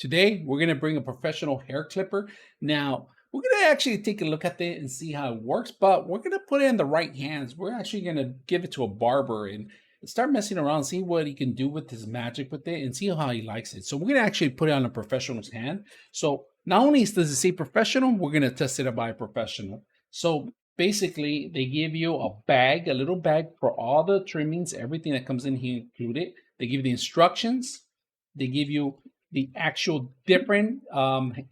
Today, we're going to bring a professional hair clipper. Now, we're going to actually take a look at it and see how it works, but we're going to put it in the right hands. We're actually going to give it to a barber and start messing around, see what he can do with his magic with it and see how he likes it. So we're going to actually put it on a professional's hand. So not only does it say professional, we're going to test it out by a professional. So basically, they give you a bag, a little bag for all the trimmings, everything that comes in here included. They give you the instructions. They give you the actual different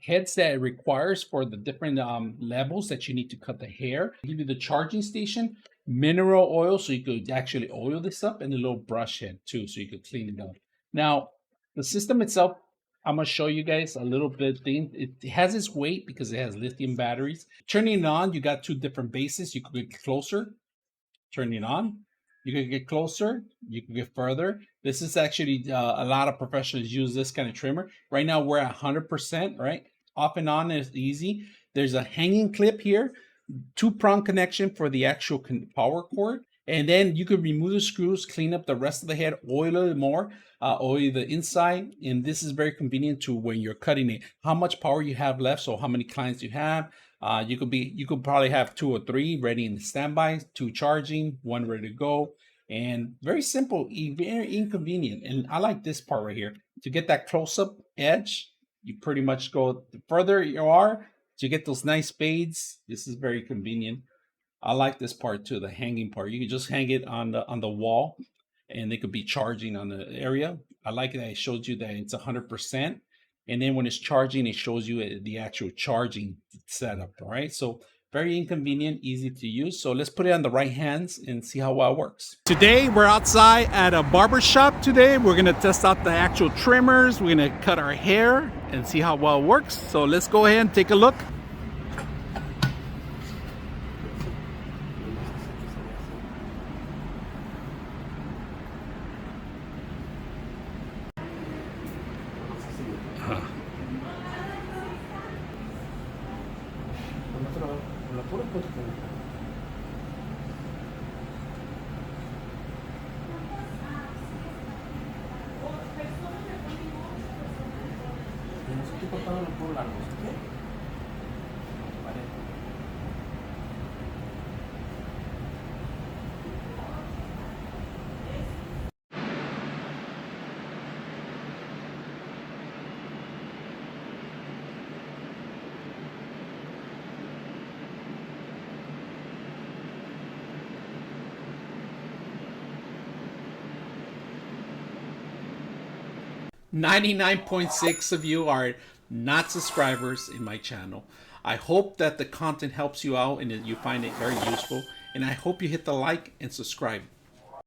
heads that it requires for the different levels that you need to cut the hair. They give you the charging station, mineral oil, so you could actually oil this up, and a little brush head too, so you could clean it up. Now, the system itself, I'm gonna show you guys a little bit thing. It has its weight because it has lithium batteries. Turning it on, you got two different bases. You could get closer, turn it on. You can get closer, you can get further. This is actually a lot of professionals use this kind of trimmer. Right now we're at 100%, right? Off and on is easy. There's a hanging clip here, 2-prong connection for the actual power cord. And then you could remove the screws, clean up the rest of the head, oil it more, oil the inside. And this is very convenient to when you're cutting it, how much power you have left. So how many clients you have. You could probably have 2 or 3 ready in standby, 2 charging, 1 ready to go, and very simple, very inconvenient. And I like this part right here. To get that close-up edge, you pretty much go the further you are to get those nice fades. This is very convenient. I like this part too, the hanging part. You can just hang it on the wall, and they could be charging on the area. I like that it shows you that it's 100%. And then when it's charging, it shows you the actual charging setup, all right? So very inconvenient, easy to use. So let's put it on the right hands and see how well it works. Today, we're outside at a barber shop today. We're gonna test out the actual trimmers. We're gonna cut our hair and see how well it works. So let's go ahead and take a look. Estoy cortando los poros largos, ¿ok? Vale. 99.6 of you are not subscribers in my channel. I hope that the content helps you out and that you find it very useful. And I hope you hit the like and subscribe.